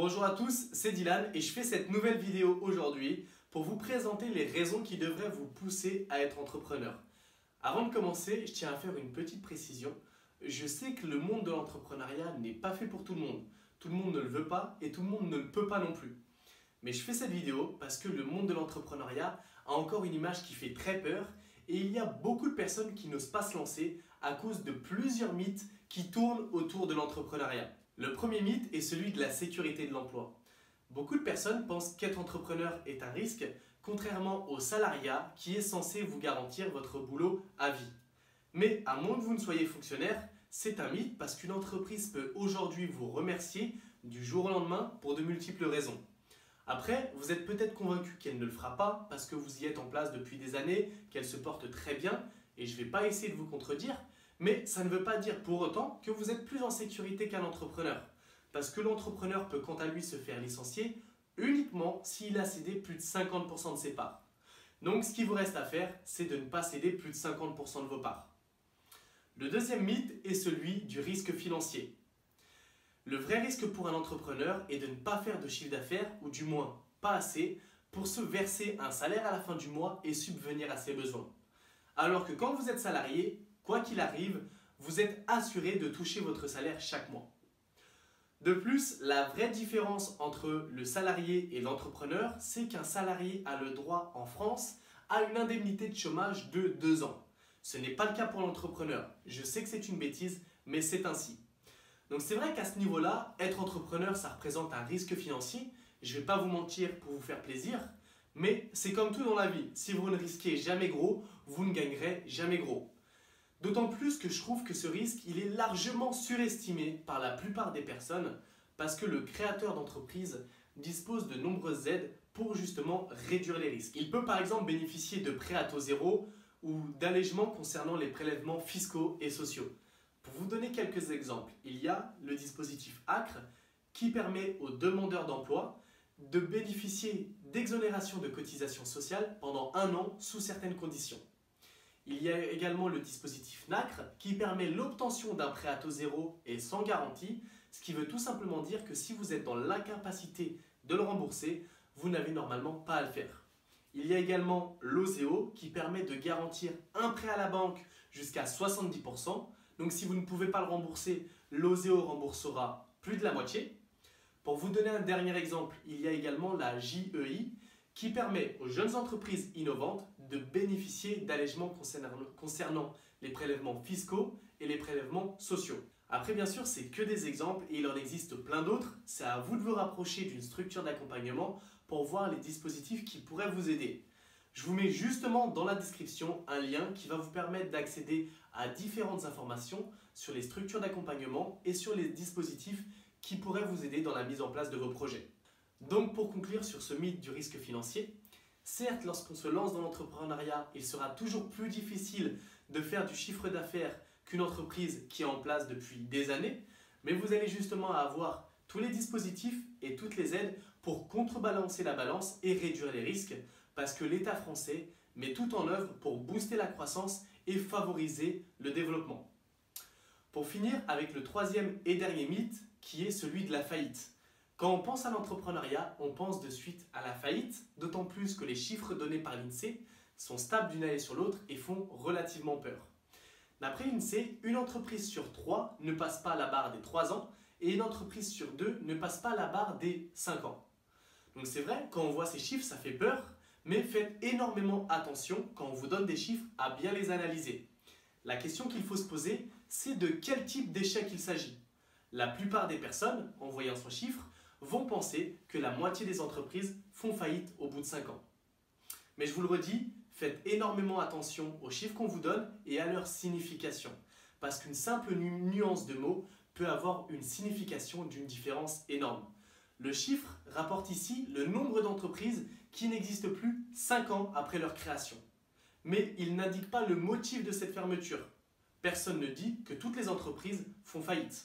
Bonjour à tous, c'est Dylan et je fais cette nouvelle vidéo aujourd'hui pour vous présenter les raisons qui devraient vous pousser à être entrepreneur. Avant de commencer, je tiens à faire une petite précision. Je sais que le monde de l'entrepreneuriat n'est pas fait pour tout le monde. Tout le monde ne le veut pas et tout le monde ne le peut pas non plus. Mais je fais cette vidéo parce que le monde de l'entrepreneuriat a encore une image qui fait très peur et il y a beaucoup de personnes qui n'osent pas se lancer à cause de plusieurs mythes qui tournent autour de l'entrepreneuriat. Le premier mythe est celui de la sécurité de l'emploi. Beaucoup de personnes pensent qu'être entrepreneur est un risque, contrairement au salariat qui est censé vous garantir votre boulot à vie. Mais à moins que vous ne soyez fonctionnaire, c'est un mythe parce qu'une entreprise peut aujourd'hui vous remercier du jour au lendemain pour de multiples raisons. Après, vous êtes peut-être convaincu qu'elle ne le fera pas parce que vous y êtes en place depuis des années, qu'elle se porte très bien et je ne vais pas essayer de vous contredire, mais ça ne veut pas dire pour autant que vous êtes plus en sécurité qu'un entrepreneur. Parce que l'entrepreneur peut quant à lui se faire licencier uniquement s'il a cédé plus de 50% de ses parts. Donc ce qu'il vous reste à faire, c'est de ne pas céder plus de 50% de vos parts. Le deuxième mythe est celui du risque financier. Le vrai risque pour un entrepreneur est de ne pas faire de chiffre d'affaires, ou du moins pas assez, pour se verser un salaire à la fin du mois et subvenir à ses besoins. Alors que quand vous êtes salarié, quoi qu'il arrive, vous êtes assuré de toucher votre salaire chaque mois. De plus, la vraie différence entre le salarié et l'entrepreneur, c'est qu'un salarié a le droit en France à une indemnité de chômage de 2 ans. Ce n'est pas le cas pour l'entrepreneur. Je sais que c'est une bêtise, mais c'est ainsi. Donc c'est vrai qu'à ce niveau-là, être entrepreneur, ça représente un risque financier. Je ne vais pas vous mentir pour vous faire plaisir, mais c'est comme tout dans la vie. Si vous ne risquez jamais gros, vous ne gagnerez jamais gros. D'autant plus que je trouve que ce risque, il est largement surestimé par la plupart des personnes parce que le créateur d'entreprise dispose de nombreuses aides pour justement réduire les risques. Il peut par exemple bénéficier de prêts à taux zéro ou d'allègements concernant les prélèvements fiscaux et sociaux. Pour vous donner quelques exemples, il y a le dispositif ACRE qui permet aux demandeurs d'emploi de bénéficier d'exonérations de cotisations sociales pendant 1 an sous certaines conditions. Il y a également le dispositif NACRE qui permet l'obtention d'un prêt à taux zéro et sans garantie, ce qui veut tout simplement dire que si vous êtes dans l'incapacité de le rembourser, vous n'avez normalement pas à le faire. Il y a également l'OSEO qui permet de garantir un prêt à la banque jusqu'à 70%. Donc si vous ne pouvez pas le rembourser, l'OSEO remboursera plus de la moitié. Pour vous donner un dernier exemple, il y a également la JEI qui permet aux jeunes entreprises innovantes de bénéficier d'allègements concernant les prélèvements fiscaux et les prélèvements sociaux. Après, bien sûr, c'est que des exemples et il en existe plein d'autres. C'est à vous de vous rapprocher d'une structure d'accompagnement pour voir les dispositifs qui pourraient vous aider. Je vous mets justement dans la description un lien qui va vous permettre d'accéder à différentes informations sur les structures d'accompagnement et sur les dispositifs qui pourraient vous aider dans la mise en place de vos projets. Donc pour conclure sur ce mythe du risque financier, certes lorsqu'on se lance dans l'entrepreneuriat, il sera toujours plus difficile de faire du chiffre d'affaires qu'une entreprise qui est en place depuis des années, mais vous allez justement avoir tous les dispositifs et toutes les aides pour contrebalancer la balance et réduire les risques parce que l'État français met tout en œuvre pour booster la croissance et favoriser le développement. Pour finir avec le troisième et dernier mythe qui est celui de la faillite. Quand on pense à l'entrepreneuriat, on pense de suite à la faillite, d'autant plus que les chiffres donnés par l'INSEE sont stables d'une année sur l'autre et font relativement peur. D'après l'INSEE, une entreprise sur 3 ne passe pas la barre des 3 ans et une entreprise sur 2 ne passe pas la barre des 5 ans. Donc c'est vrai, quand on voit ces chiffres, ça fait peur, mais faites énormément attention quand on vous donne des chiffres à bien les analyser. La question qu'il faut se poser, c'est de quel type d'échec il s'agit. La plupart des personnes, en voyant ce chiffre, vont penser que la moitié des entreprises font faillite au bout de 5 ans. Mais je vous le redis, faites énormément attention aux chiffres qu'on vous donne et à leur signification. Parce qu'une simple nuance de mots peut avoir une signification d'une différence énorme. Le chiffre rapporte ici le nombre d'entreprises qui n'existent plus 5 ans après leur création. Mais il n'indique pas le motif de cette fermeture. Personne ne dit que toutes les entreprises font faillite.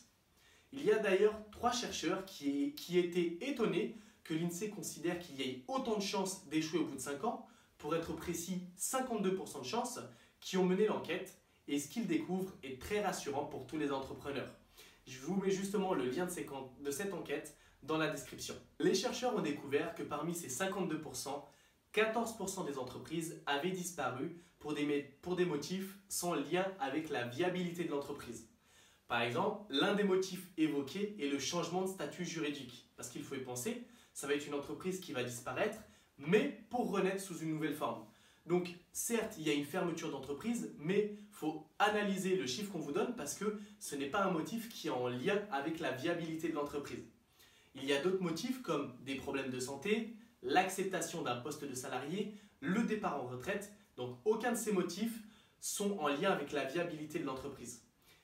Il y a d'ailleurs 3 chercheurs qui étaient étonnés que l'INSEE considère qu'il y ait autant de chances d'échouer au bout de 5 ans, pour être précis 52% de chances, qui ont mené l'enquête et ce qu'ils découvrent est très rassurant pour tous les entrepreneurs. Je vous mets justement le lien de cette enquête dans la description. Les chercheurs ont découvert que parmi ces 52%, 14% des entreprises avaient disparu pour des motifs sans lien avec la viabilité de l'entreprise. Par exemple, l'un des motifs évoqués est le changement de statut juridique. Parce qu'il faut y penser, ça va être une entreprise qui va disparaître, mais pour renaître sous une nouvelle forme. Donc certes, il y a une fermeture d'entreprise, mais il faut analyser le chiffre qu'on vous donne parce que ce n'est pas un motif qui est en lien avec la viabilité de l'entreprise. Il y a d'autres motifs comme des problèmes de santé, l'acceptation d'un poste de salarié, le départ en retraite. Donc aucun de ces motifs sont en lien avec la viabilité de l'entreprise.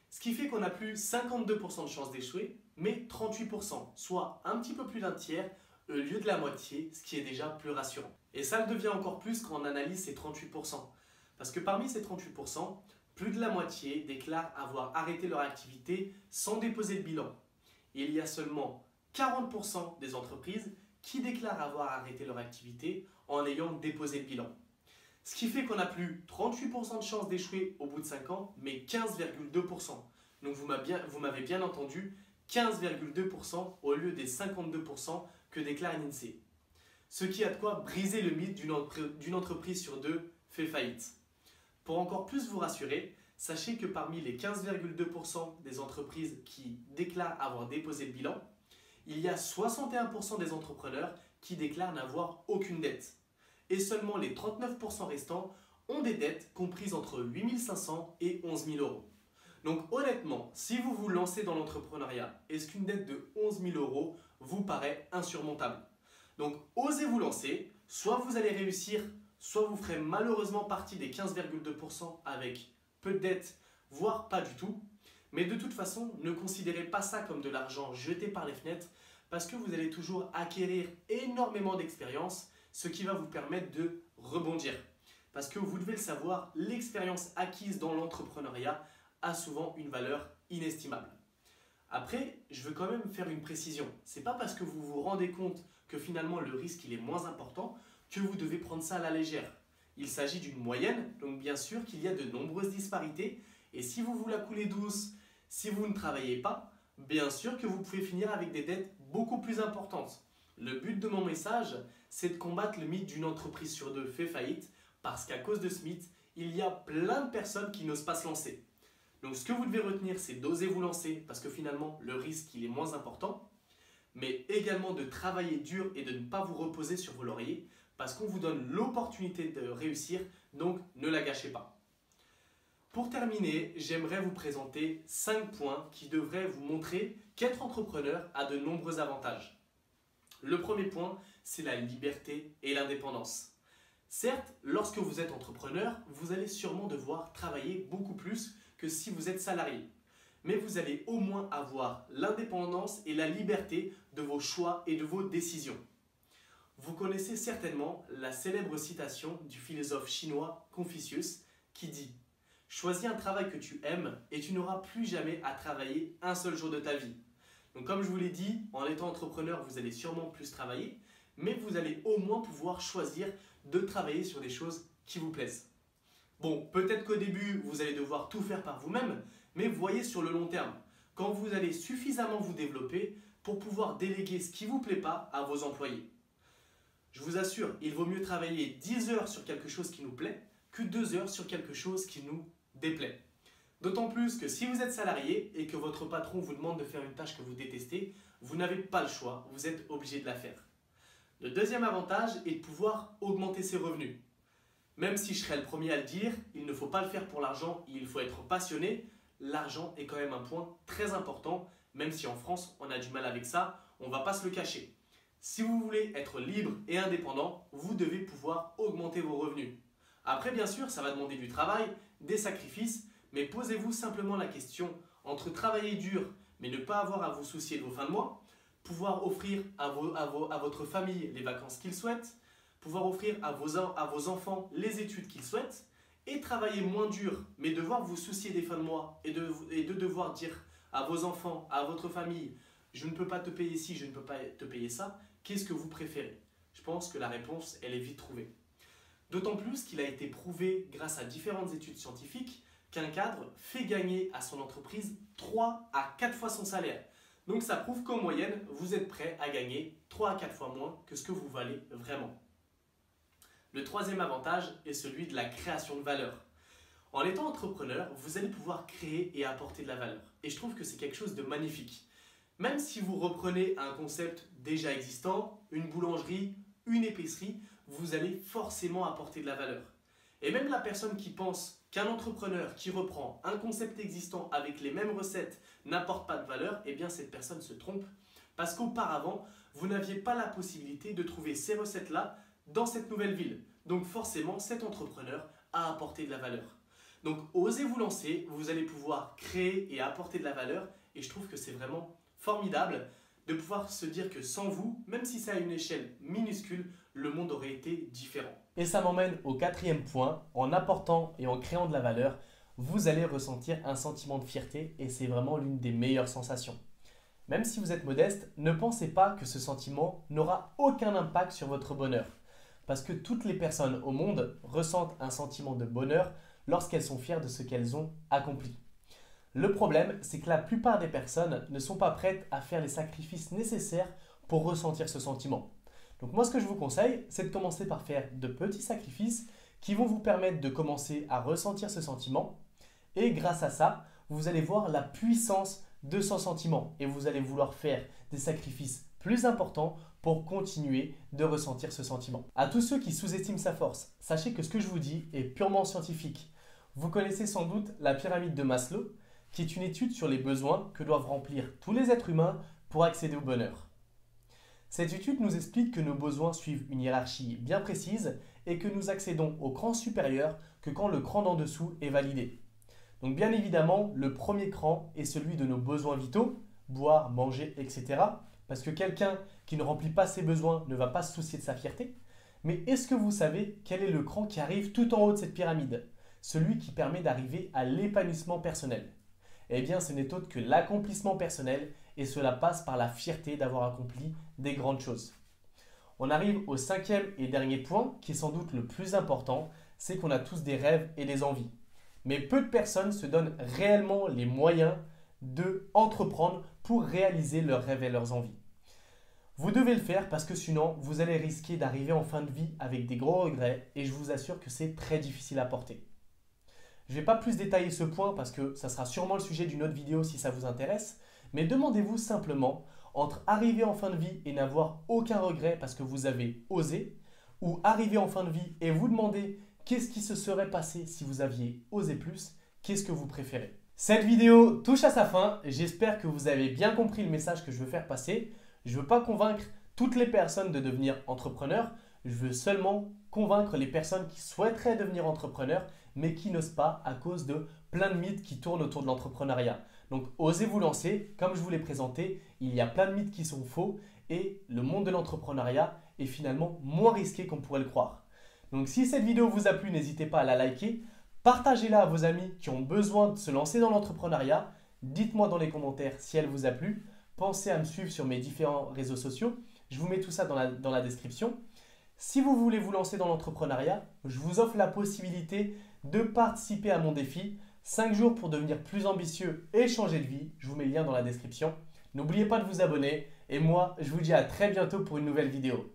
Ce qui fait qu'on a plus 52% de chances d'échouer, mais 38%, soit un petit peu plus d'un tiers au lieu de la moitié, ce qui est déjà plus rassurant. Et ça le devient encore plus quand on analyse ces 38%. Parce que parmi ces 38%, plus de la moitié déclarent avoir arrêté leur activité sans déposer de bilan. Et il y a seulement 40% des entreprises qui déclarent avoir arrêté leur activité en ayant déposé le bilan. Ce qui fait qu'on a plus 38% de chances d'échouer au bout de 5 ans, mais 15,2%. Donc vous m'avez bien entendu, 15,2% au lieu des 52% que déclare l'INSEE. Ce qui a de quoi briser le mythe d'une entreprise sur deux fait faillite. Pour encore plus vous rassurer, sachez que parmi les 15,2% des entreprises qui déclarent avoir déposé le bilan, il y a 61% des entrepreneurs qui déclarent n'avoir aucune dette. Et seulement les 39% restants ont des dettes comprises entre 8 500 et 11 000 euros. Donc honnêtement, si vous vous lancez dans l'entrepreneuriat, est-ce qu'une dette de 11 000 euros vous paraît insurmontable? Donc osez vous lancer, soit vous allez réussir, soit vous ferez malheureusement partie des 15,2% avec peu de dettes, voire pas du tout. Mais de toute façon, ne considérez pas ça comme de l'argent jeté par les fenêtres parce que vous allez toujours acquérir énormément d'expérience, ce qui va vous permettre de rebondir. Parce que vous devez le savoir, l'expérience acquise dans l'entrepreneuriat a souvent une valeur inestimable. Après, je veux quand même faire une précision. Ce n'est pas parce que vous vous rendez compte que finalement le risque il est moins important que vous devez prendre ça à la légère. Il s'agit d'une moyenne, donc bien sûr qu'il y a de nombreuses disparités. Et si vous la coulez douce, si vous ne travaillez pas, bien sûr que vous pouvez finir avec des dettes beaucoup plus importantes. Le but de mon message, c'est de combattre le mythe d'une entreprise sur deux fait faillite parce qu'à cause de ce mythe, il y a plein de personnes qui n'osent pas se lancer. Donc ce que vous devez retenir, c'est d'oser vous lancer parce que finalement, le risque il est moins important, mais également de travailler dur et de ne pas vous reposer sur vos lauriers parce qu'on vous donne l'opportunité de réussir, donc ne la gâchez pas. Pour terminer, j'aimerais vous présenter 5 points qui devraient vous montrer qu'être entrepreneur a de nombreux avantages. Le premier point, c'est la liberté et l'indépendance. Certes, lorsque vous êtes entrepreneur, vous allez sûrement devoir travailler beaucoup plus que si vous êtes salarié. Mais vous allez au moins avoir l'indépendance et la liberté de vos choix et de vos décisions. Vous connaissez certainement la célèbre citation du philosophe chinois Confucius qui dit « Choisis un travail que tu aimes et tu n'auras plus jamais à travailler un seul jour de ta vie. » Donc comme je vous l'ai dit, en étant entrepreneur, vous allez sûrement plus travailler, mais vous allez au moins pouvoir choisir de travailler sur des choses qui vous plaisent. Bon, peut-être qu'au début, vous allez devoir tout faire par vous-même, mais voyez sur le long terme, quand vous allez suffisamment vous développer pour pouvoir déléguer ce qui ne vous plaît pas à vos employés. Je vous assure, il vaut mieux travailler 10 heures sur quelque chose qui nous plaît que 2 heures sur quelque chose qui nous déplaît. D'autant plus que si vous êtes salarié et que votre patron vous demande de faire une tâche que vous détestez, vous n'avez pas le choix, vous êtes obligé de la faire. Le deuxième avantage est de pouvoir augmenter ses revenus. Même si je serais le premier à le dire, il ne faut pas le faire pour l'argent, il faut être passionné. L'argent est quand même un point très important, même si en France on a du mal avec ça, on ne va pas se le cacher. Si vous voulez être libre et indépendant, vous devez pouvoir augmenter vos revenus. Après bien sûr, ça va demander du travail, des sacrifices, mais posez-vous simplement la question entre travailler dur mais ne pas avoir à vous soucier de vos fins de mois, pouvoir offrir à votre famille les vacances qu'ils souhaitent, pouvoir offrir à vos enfants les études qu'ils souhaitent et travailler moins dur mais devoir vous soucier des fins de mois et de devoir dire à vos enfants, à votre famille je ne peux pas te payer ci, je ne peux pas te payer ça, qu'est-ce que vous préférez? Je pense que la réponse elle est vite trouvée. D'autant plus qu'il a été prouvé grâce à différentes études scientifiques qu'un cadre fait gagner à son entreprise 3 à 4 fois son salaire. Donc ça prouve qu'en moyenne, vous êtes prêt à gagner 3 à 4 fois moins que ce que vous valez vraiment. Le troisième avantage est celui de la création de valeur. En étant entrepreneur, vous allez pouvoir créer et apporter de la valeur. Et je trouve que c'est quelque chose de magnifique. Même si vous reprenez un concept déjà existant, une boulangerie, une épicerie, vous allez forcément apporter de la valeur. Et même la personne qui pense qu'un entrepreneur qui reprend un concept existant avec les mêmes recettes n'apporte pas de valeur, eh bien cette personne se trompe. Parce qu'auparavant, vous n'aviez pas la possibilité de trouver ces recettes-là dans cette nouvelle ville. Donc forcément, cet entrepreneur a apporté de la valeur. Donc osez vous lancer, vous allez pouvoir créer et apporter de la valeur. Et je trouve que c'est vraiment formidable de pouvoir se dire que sans vous, même si c'est à une échelle minuscule, le monde aurait été différent. Et ça m'emmène au quatrième point, en apportant et en créant de la valeur, vous allez ressentir un sentiment de fierté et c'est vraiment l'une des meilleures sensations. Même si vous êtes modeste, ne pensez pas que ce sentiment n'aura aucun impact sur votre bonheur. Parce que toutes les personnes au monde ressentent un sentiment de bonheur lorsqu'elles sont fières de ce qu'elles ont accompli. Le problème, c'est que la plupart des personnes ne sont pas prêtes à faire les sacrifices nécessaires pour ressentir ce sentiment. Donc moi, ce que je vous conseille, c'est de commencer par faire de petits sacrifices qui vont vous permettre de commencer à ressentir ce sentiment. Et grâce à ça, vous allez voir la puissance de ce sentiment et vous allez vouloir faire des sacrifices plus importants pour continuer de ressentir ce sentiment. À tous ceux qui sous-estiment sa force, sachez que ce que je vous dis est purement scientifique. Vous connaissez sans doute la pyramide de Maslow, qui est une étude sur les besoins que doivent remplir tous les êtres humains pour accéder au bonheur. Cette étude nous explique que nos besoins suivent une hiérarchie bien précise et que nous accédons au cran supérieur que quand le cran d'en dessous est validé. Donc bien évidemment, le premier cran est celui de nos besoins vitaux, boire, manger, etc. Parce que quelqu'un qui ne remplit pas ses besoins ne va pas se soucier de sa fierté. Mais est-ce que vous savez quel est le cran qui arrive tout en haut de cette pyramide? Celui qui permet d'arriver à l'épanouissement personnel. Eh bien, ce n'est autre que l'accomplissement personnel et cela passe par la fierté d'avoir accompli des grandes choses. On arrive au cinquième et dernier point qui est sans doute le plus important, c'est qu'on a tous des rêves et des envies. Mais peu de personnes se donnent réellement les moyens d'entreprendre pour réaliser leurs rêves et leurs envies. Vous devez le faire parce que sinon, vous allez risquer d'arriver en fin de vie avec des gros regrets et je vous assure que c'est très difficile à porter. Je ne vais pas plus détailler ce point parce que ça sera sûrement le sujet d'une autre vidéo si ça vous intéresse, mais demandez-vous simplement entre arriver en fin de vie et n'avoir aucun regret parce que vous avez osé, ou arriver en fin de vie et vous demander qu'est-ce qui se serait passé si vous aviez osé plus, qu'est-ce que vous préférez? Cette vidéo touche à sa fin, j'espère que vous avez bien compris le message que je veux faire passer. Je ne veux pas convaincre toutes les personnes de devenir entrepreneurs, je veux seulement convaincre les personnes qui souhaiteraient devenir entrepreneurs mais qui n'osent pas à cause de plein de mythes qui tournent autour de l'entrepreneuriat. Donc osez vous lancer, comme je vous l'ai présenté, il y a plein de mythes qui sont faux et le monde de l'entrepreneuriat est finalement moins risqué qu'on pourrait le croire. Donc si cette vidéo vous a plu, n'hésitez pas à la liker, partagez-la à vos amis qui ont besoin de se lancer dans l'entrepreneuriat, dites-moi dans les commentaires si elle vous a plu, pensez à me suivre sur mes différents réseaux sociaux, je vous mets tout ça dans la description. Si vous voulez vous lancer dans l'entrepreneuriat, je vous offre la possibilité de participer à mon défi 5 jours pour devenir plus ambitieux et changer de vie. Je vous mets le lien dans la description. N'oubliez pas de vous abonner et moi, je vous dis à très bientôt pour une nouvelle vidéo.